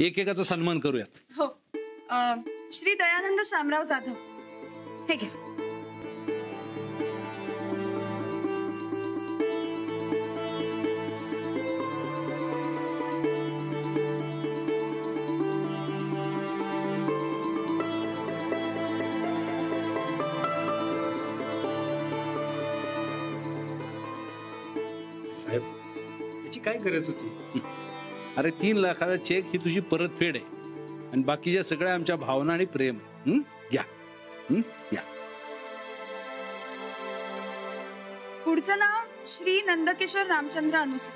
एकेकाचा सन्मान करूयात. हो. श्री दयानंद शामराव जाधव, हे घ्या. साहेब, याची काय गरज होती? अरे 3 लाखाचा चेक ही तुझी परतफेड आहे आणि बाकीच्या सगळ्या आमच्या भावना आणि प्रेम आहे. घ्या. घ्या. पुढचं नाव श्री नंदकिशोर रामचंद्र अनुसे.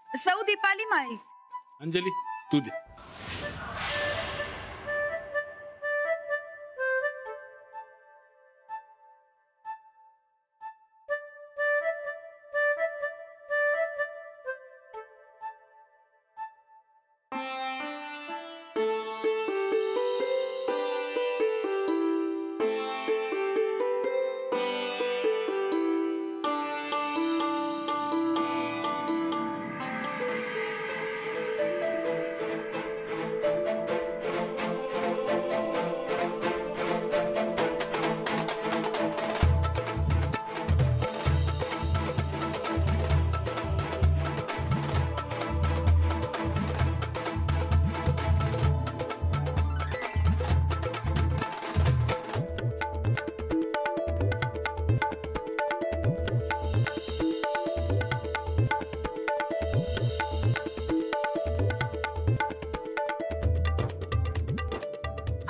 सौ दीपाली माळी. अंजली तू दे.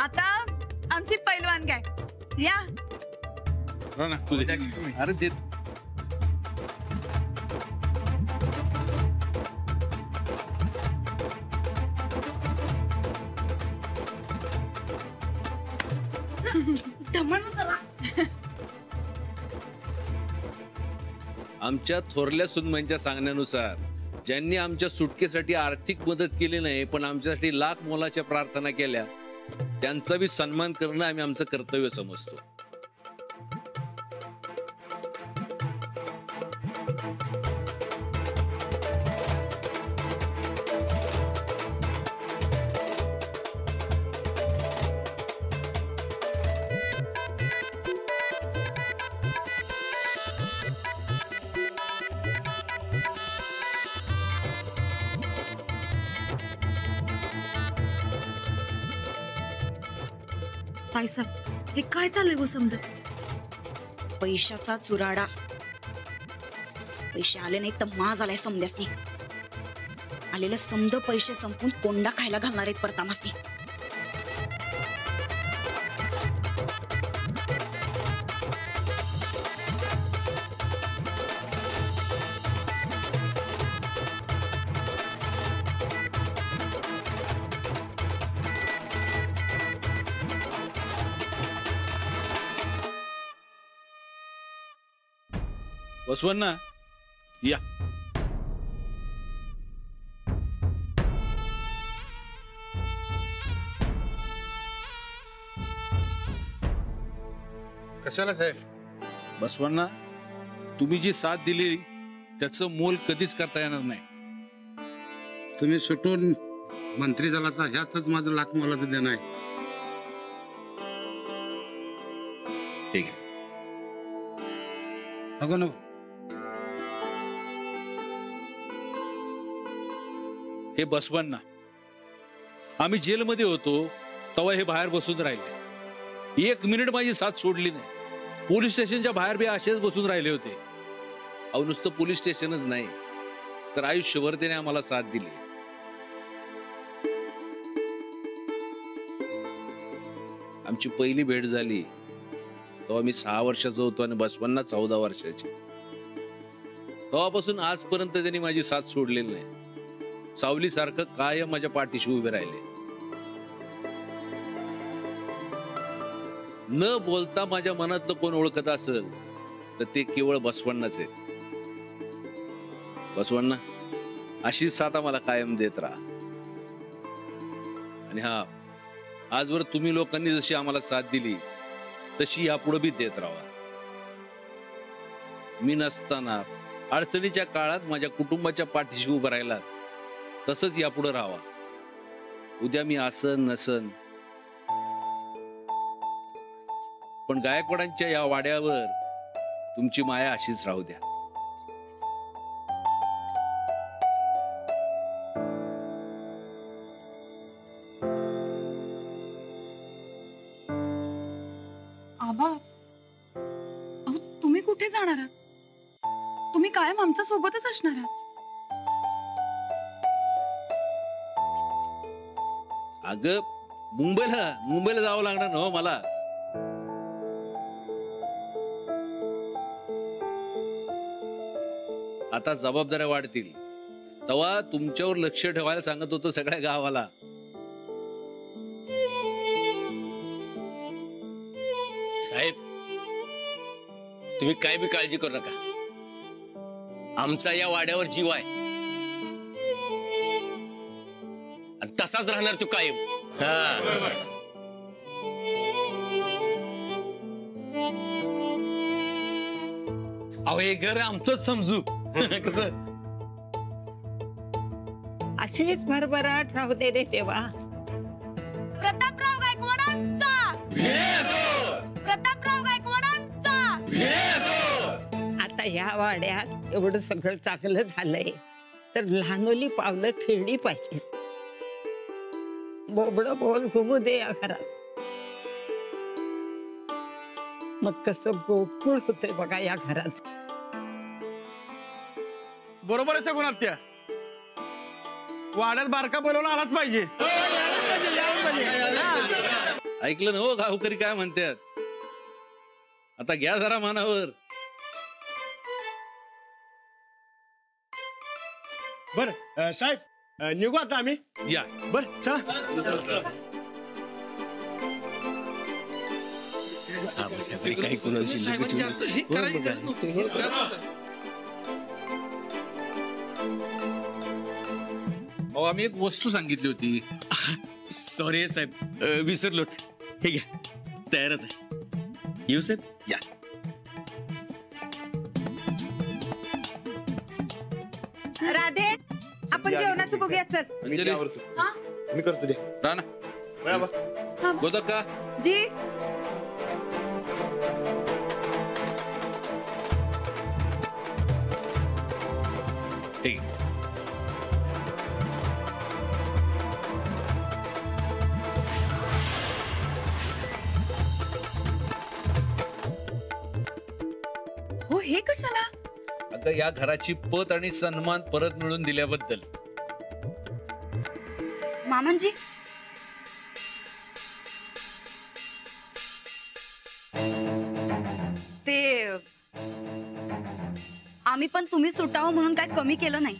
आता आमची पैलवान गॅंग, या. ना तुझे. अरे दे. आमच्या थोरल्या सुनबाईंच्या सांगण्यानुसार ज्यांनी आमच्या सुटकेसाठी आर्थिक मदत केली नाही पण आमच्यासाठी लाख मोलाच्या प्रार्थना केल्या त्यांचा बी सन्मान करणं आम्ही आमचं कर्तव्य समजतो. ताईसाहेब, हे काय चाललंय गो समजा? पैशाचा चुराडा. पैसे आले नाही तर माज आलाय समद्यासनी. आलेलं समद पैसे संपून कोंडा खायला घालणार आहेत परतामासनी. बसवण्णा या. कशाला साहेब? बसवण्णा, तुम्ही जी साथ दिली त्याचं मोल कधीच करता येणार नाही. तुम्ही सुटून मंत्री झाला ह्यातच माझं लाख मोलाचं देणं आहे. ठीक आहे. नको नको. हे बसवण्णा, आम्ही जेलमध्ये होतो तेव्हा हे बाहेर बसून राहिले. 1 मिनिट माझी साथ सोडली नाही. पोलीस स्टेशनच्या बाहेर बी असेच बसून राहिले होते. अहो, नुसतं पोलीस स्टेशनच नाही तर आयुष्यभर त्याने आम्हाला साथ दिली. आमची पहिली भेट झाली तेव्हा मी 6 वर्षाचा होतो आणि बसवण्णा 14 वर्षाची. तेव्हापासून आजपर्यंत त्यांनी माझी साथ सोडलेली नाही. सावलीसारखं कायम माझ्या पाठीशी उभे राहिले. न बोलता माझ्या मनातलं कोण ओळखत असेल तर ते केवळ बसवण्णाच आहे. बसवण्णा, अशीच साथ आम्हाला कायम देत राहा. आणि हा, आजवर तुम्ही लोकांनी जशी आम्हाला साथ दिली तशी यापुढे बी देत राहा. मी नसताना अडचणीच्या काळात माझ्या कुटुंबाच्या पाठीशी उभं राहिला तसंच यापुढे राहावा. उद्या मी आसन नसन पण गायकवाडांच्या या वाड्यावर तुमची माया अशीच राहू द्या. आबा अहो तुम्ही कुठे जाणार आहात? तुम्ही कायम आमच्या सोबतच असणार आहात. अगं मुंबईला जावं लागणार ना हो मला. आता जबाबदाऱ्या वाढतील तेव्हा तुमच्यावर लक्ष ठेवायला सांगत होतो सगळ्या गावाला. साहेब तुम्ही काय बी काळजी करू नका. आमचा या वाड्यावर जीव आहे आणि तसाच राहणार तू कायम. अहो हे घर आमचंच समजू. कसं अशीच भरभराट राहू दे रे देवा. प्रतापराव गायकवाडांचा प्रतापराव गायकवाडांचा. आता या वाड्यात एवढं सगळं चांगलं झालंय तर लहानोली पावलं खेळली पाहिजेत. बोबड बोल घुमू दे या घरात. मग कसं गोकुळ होतंय बघा या घरात. बरोबर आहे सगुण आत्या. वाड्यात बारका बोलवून आलाच पाहिजे. ऐकलं ना हो गावकरी काय म्हणतात. आता घ्या जरा मानावर. बर साहेब निघू आता आम्ही. या बर चला. काही कोणाची आम्ही एक वस्तू सांगितली होती. सॉरी साहेब विसरलोच. हे घ्या तयारच आहे. येऊ साहेब. या राधे आपण जेवणाचं बघूया. चल अंजली मी करतो दे. राणा गोदक का जी. ठीक. हो हे कशाला? अगं या घराची पत आणि सन्मान परत मिळवून दिल्याबद्दल. मामांजी ते आम्ही पण तुम्ही सुटावं म्हणून काय कमी केलं नाही.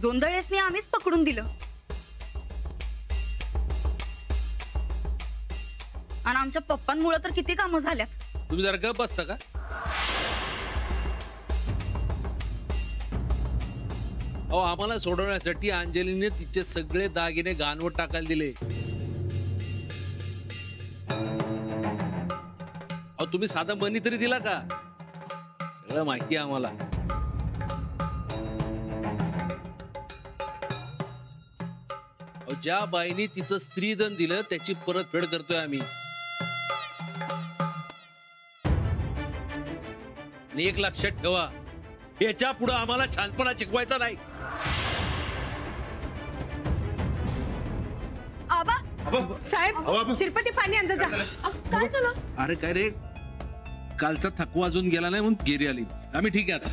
जोंधळेसनी आम्हीच पकडून दिलं आणि आमच्या पप्पांमुळे तर किती कामं झाल्यात. तुम्ही जरा गप बसता का? अहो आम्हाला सोडवण्यासाठी अंजलीने तिचे सगळे दागिने गाणवत टाकायला दिले. अहो तुम्ही साधा मनी तरी दिला का? सगळं माहिती आहे आम्हाला. अहो ज्या बाईनी तिचं स्त्रीधन दिलं त्याची परतफेड करतोय आम्ही. आणि एक लक्षात ठेवा, याच्या पुढे आम्हाला शांतपणा शिकवायचा नाही. आबा साहेब शिरपती पाणी आणजा जा. काय झालं? अरे काय रे, कालचा थकवा अजून गेला नाही म्हणून गेरी आली. आम्ही ठीक आहे आता.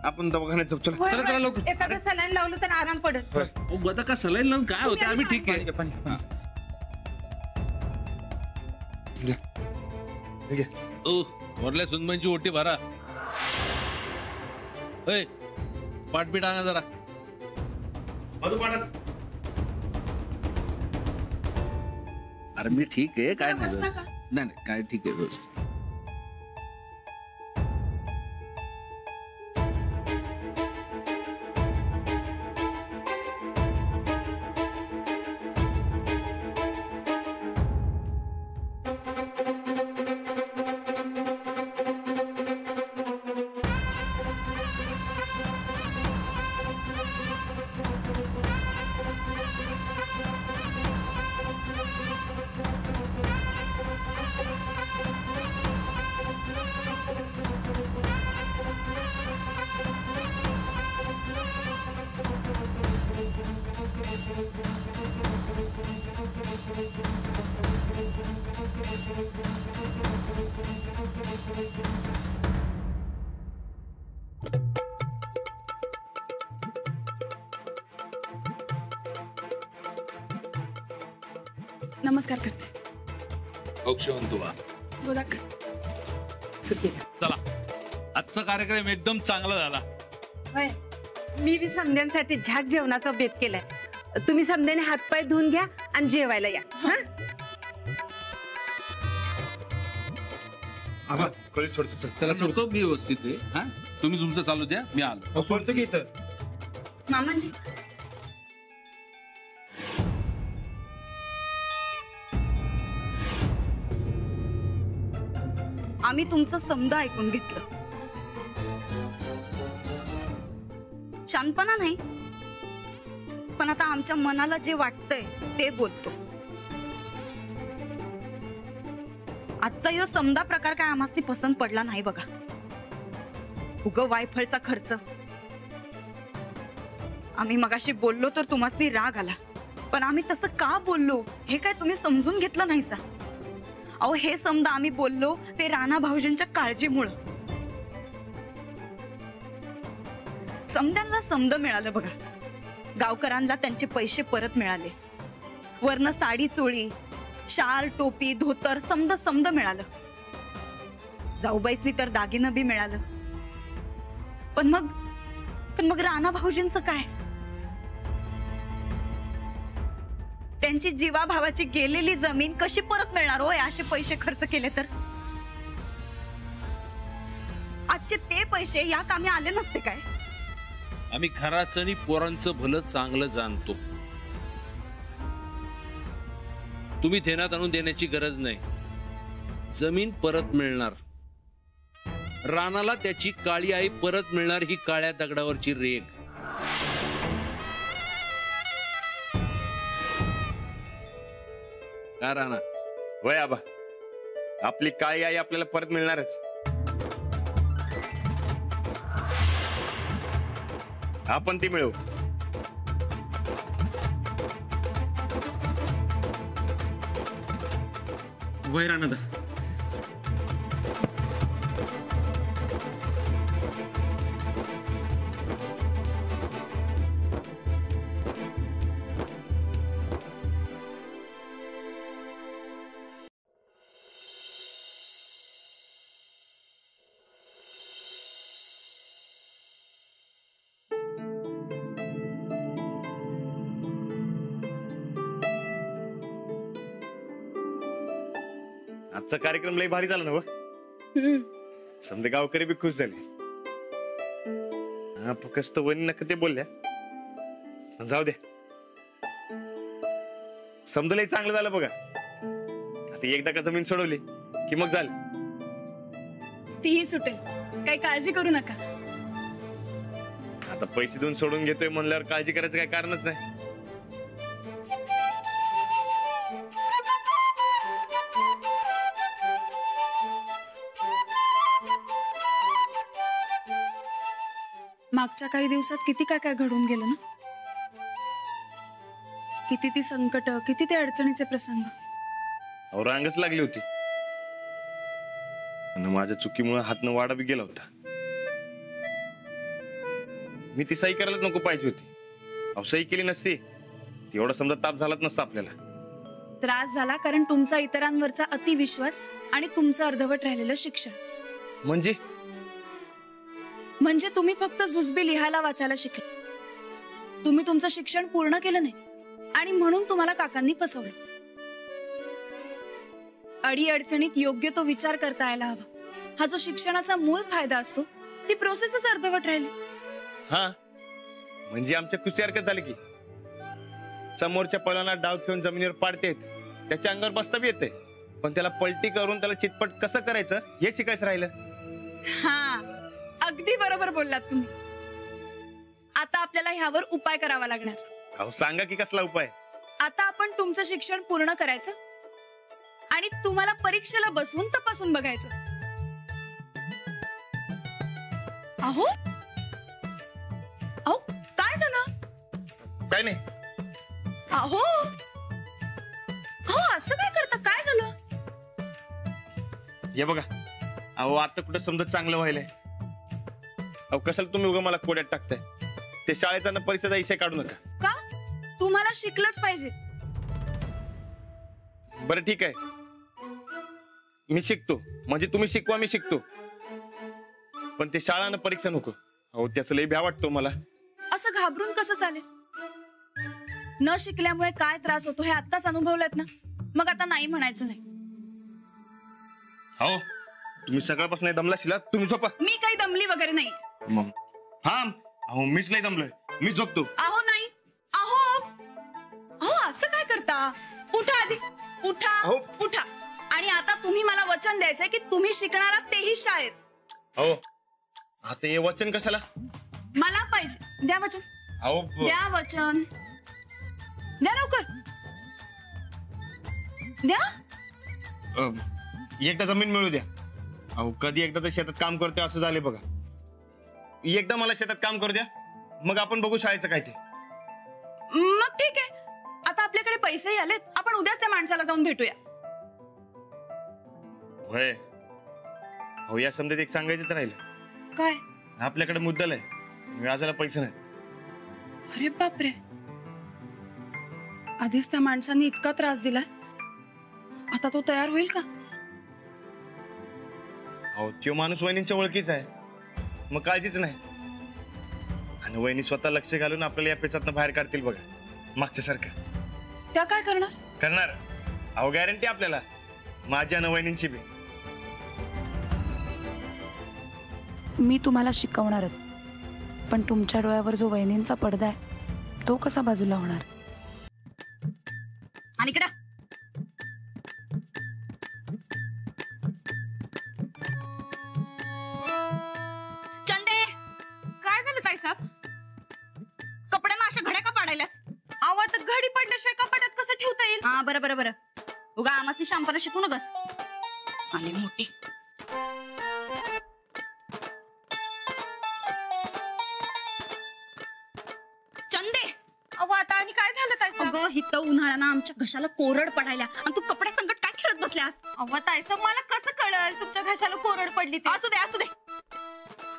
आपण दवाखान्यात जाऊ. चला होय, चला चला होय. लवकर. एखादं सलाईन लावलं तर आराम पडेल. बता का सलाईन लावून काय होतं? आम्ही ठीक आहे. पाणी हा. घ्या. हे घ्या. ओ वरल्या सुनबाईंची ओटी भरा. पाठपीठ आणा जरा. अरे मी ठीक आहे, काय नाही. नाही काय ठीक आहे रोज. नमस्कार करते. औक्षवंतुवा. गोदाक. चला, आजचा कार्यक्रम एकदम चांगला झाला. होय, मी बी समध्यांसाठी झाक जेवणाचा बेत केलाय. तुम्ही समध्याने हातपाय धुवून घ्या आणि जेवायला या. हा? आबा कॉलेज सोडतो चल. चला सोडतो मी व्यवस्थित आहे. हा, तुम्ही तुमचं चालू द्या, मी आलो. सोडतो की इथं. मामांजी आम्ही तुमचं समद ऐकून घेतलं. शांतपणा नाही, पण आता आमच्या मनाला जे वाटतंय ते बोलतो. आजचा यो समदा प्रकार काय आम्हाला पसंत पडला नाही बघा. उगं वायफळचा खर्च. आम्ही मगाशी बोललो तर तुम्हाला राग आला, पण आम्ही तसं का बोललो हे काय तुम्ही समजून घेतलं नाही सा? अहो, हे समजा आम्ही बोललो ते राणा भाऊजींच्या काळजीमुळं. समद्यांना समद मिळालं बघा. गावकरांना त्यांचे पैसे परत मिळाले. वरनं साडी चोळी, शाल, टोपी, धोतर समद मिळालं. जाऊबाईसनी तर दागिनं बी मिळालं. पण मग राणा भाऊजींचं काय? त्यांची जीवाभावाची गेलेली जमीन कशी परत मिळणार होय असे पैसे खर्च केले तर? आजचे ते पैसे या कामी आले नसते काय? आम्ही घराचं आणि पोरांचं भलं चांगलं जाणतो. तुम्ही ध्यानात आणून देण्याची गरज नाही. जमीन परत मिळणार, रानाला त्याची काळी आई परत मिळणार, ही काळ्या दगडावरची रेग. का राणा? वय आबा, आपली काळी आई आपल्याला परत मिळणारच. आपण ती मिळवू. वय राणा. आजचा कार्यक्रम लय भारी झाला ना व. समजा गावकरी बी खुश झाले. हा फक्त वनी नका ते बोलल्या. जाऊ द्या, समजा लय चांगलं झालं बघा. आता एकदा का जमीन सोडवली की मग झालं. तीही सुटेल, काही काळजी करू नका. आता पैसे देऊन सोडून घेतोय म्हणल्यावर काळजी करायचं काही कारणच नाही. मागच्या काही दिवसात किती काय काय घडून गेलं ना. किती ती संकट, किती ते अडचणीचे प्रसंग. अहो, रांगच लागली होती. आणि माझ्या चुकीमुळे हातनं वाडा बी गेला होता. मी ती सही करायलाच नको पाहिजे होती. अहो, सही केली नसती एवढा समजा ताप झालाच नसता आपल्याला. त्रास झाला कारण तुमचा इतरांवरचा अतिविश्वास आणि तुमचं अर्धवट राहिलेलं शिक्षण. म्हणजे तुम्ही फक्त जुजबी लिहायला वाचायला शिकले. तुम्ही तुमचं शिक्षण पूर्ण केलं नाही आणि म्हणून तुम्हाला काकांनी फसवलं. अडी अडचणीत योग्य तो विचार करता यायला हवा. हा जो शिक्षणाचा मूळ फायदा असतो ती प्रोसेसच अर्धवट राहिली. हा म्हणजे आमच्या कुस्तीसारखं झालं की समोरच्या पलांना डाव खेळून जमिनीवर पाडते येते, त्याच्या अंगावर बसता बी येते, पण त्याला पलटी करून त्याला चितपट कसं करायचं हे शिकायचं राहिलं. हा, अगदी बरोबर बोललात तुम्ही. आता आपल्याला ह्यावर उपाय करावा लागणार. अहो सांगा की कसला उपाय. आता आपण तुमचं शिक्षण पूर्ण करायचं आणि तुम्हाला परीक्षेला बसवून तपासून बघायचं. अहो अहो काय झालं? काय नाही. अहो अहो असं काय करता? काय झालं? हे बघा, अहो आता कुठं समजा चांगलं व्हायलंय. अहो कशाला तुम्ही उगा मला कोड्यात टाकताय. ते शाळेचा न परीक्षेचा विषय काढू नका. का? तुम्हाला शिकलंच पाहिजे. बरं ठीक आहे, मी शिकतो, म्हणजे तुम्ही शिकवा मी शिकतो, पण ते शाळा आणि परीक्षा नको. अहो त्याचं लई भ्या वाटतो मला. असं घाबरून कसं चालेल? न शिकल्यामुळे काय त्रास होतो हे आत्ताच अनुभवलेत ना, मग आता नाही म्हणायचं नाही. हो तुम्ही सकाळपासून दमला शिला, तुम्ही झोपा. मी काही दमली वगैरे नाही. हा अहो मीच नाही दमलोय, मी झोपतो. अहो नाही, अहो अहो असं काय करता? उठा आधी, उठा अहो. उठा. आणि आता तुम्ही मला वचन द्यायचंय की तुम्ही शिकणार आहात तेही शाळेत. हो आता हे वचन कशाला? मला पाहिजे, द्या वचन. अहो द्या वचन, द्या लवकर द्या. एकदा जमीन मिळू द्या. अहो कधी एकदा तर शेतात काम करतोय असं झाले बघा. एकदा मला शेतात काम करू द्या, मग आपण बघू शाळेचं काय ते. मग ठीक आहे, आता आपल्याकडे पैसेही आलेत, आपण उद्याच त्या माणसाला जाऊन भेटूया. होय हो, या समजेत एक सांगायचं तर राहिलं. काय? आपल्याकडे मुद्दल आहे, व्याजाला पैसे नाही. अरे बापरे, आधीच त्या माणसाने इतका त्रास दिलाय, आता तो तयार होईल का? अहो तो माणूस वहिनींच्या ओळखीचा आहे, मग काळजीच नाही. आणि वहिनी स्वतः लक्ष घालून आपल्याला या पेचातनं बाहेर काढतील बघा, मागच्या सारखं. त्या काय करणार? करणार. अहो गॅरंटी आपल्याला, माझ्या आणि वहिनींची बी. मी तुम्हाला शिकवणारच, पण तुमच्या डोळ्यावर जो वहिनींचा पडदा आहे तो कसा बाजूला होणार? आणि इकडं चंदे, काय झालं ताईसाहेब? कपड्यांना अशा घड्या का पाडायलास? अहो आता घडी पडल्याशिवाय कपाटात कसं ठेवता येईल? हा बरं बरं बरं, उगा आमासनी शांपणा शिकू नकस. आली मोठी. चंदे, अहो आता आणि काय झालं ताईसाहेब? अगं हिथं उन्हाळ्यानं आमच्या घशाला कोरड पडायला आणि तू कपड्या संकट काय खेळत बसल्यास? अहो ताईसाहेब मला कसं कळलं तुमच्या घशाला कोरड पडली ते? असू दे असू दे,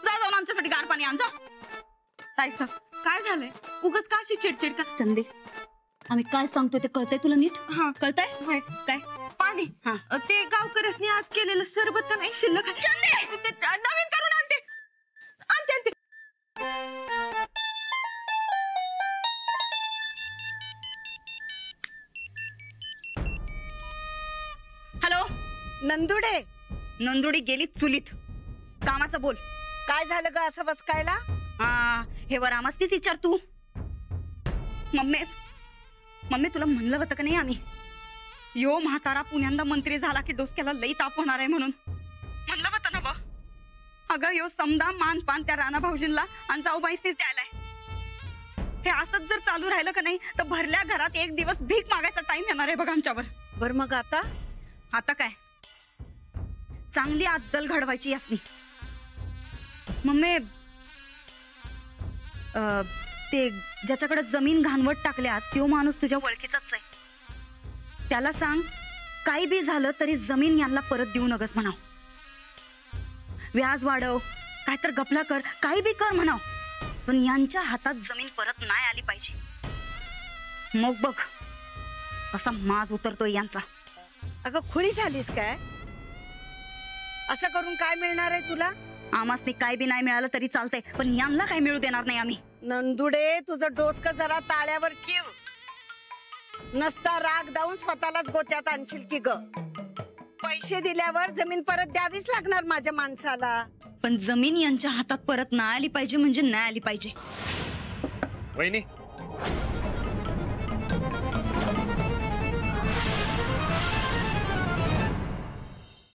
जा जाऊन आमच्यासाठी गार पाणी आण जा. ताईसाहेब काय झालंय? उगाच का अशी चिडचिड का? चंदे, आम्ही काय सांगतोय ते कळतंय तुला नीट? हा कळतंय? होय. काय? पाणी. हा. ते गावकऱ्यासनी आज केलेलं सरबत का नाही शिल्लक आहे? ते नवीन करून आणते आणते आणते. हॅलो, नंदुडे, नंदुडी गेली चुलीत. कामाचं बोल. काय झालं ग असं बसकायला? हा हे वर आमास तीच विचार तू. मम्मी मम्मी तुला म्हणलं होतं का नाही आम्ही, यो म्हातारा पुण्यांदा मंत्री झाला की डोसक्याला लई ताप होणार आहे म्हणून? म्हणलं होतं ना ब. अगं यो समदा मान पान त्या राणा भाऊजींना आणि जाऊबाईसनीच द्यायलाय. हे असंच जर चालू राहिलं का नाही तर भरल्या घरात एक दिवस भीक मागायचा टाइम येणार आहे बघ आमच्यावर. बर मग आता? आता काय, चांगली अद्दल घडवायची यासनी. मम्मी ते ज्याच्याकडे जमीन घाणवट टाकल्या तो माणूस तुझ्या ओळखीचाच आहे. त्याला सांग काही बी झालं तरी जमीन यांना परत देऊ नगस म्हणाव. व्याज वाढव, काय तर गपला कर, काही बी कर म्हणाव, पण यांच्या हातात जमीन परत नाही आली पाहिजे. मग बघ कसा माज उतरतोय यांचा. अगं खुळी झालीस काय? असं करून काय मिळणार आहे तुला? आमासनी काय बी नाही मिळालं तरी चालतंय, पण यांना काय मिळू देणार नाही आम्ही. नंदुडे, तुझं डोसकं जरा ताळ्यावर ठेव. नसता राग दावून स्वतःलाच गोत्यात आणशील की ग. पैसे दिल्यावर जमीन परत द्यावीच लागणार माझ्या माणसाला. पण जमीन यांच्या हातात परत नाही आली पाहिजे म्हणजे नाही आली पाहिजे. वहिनी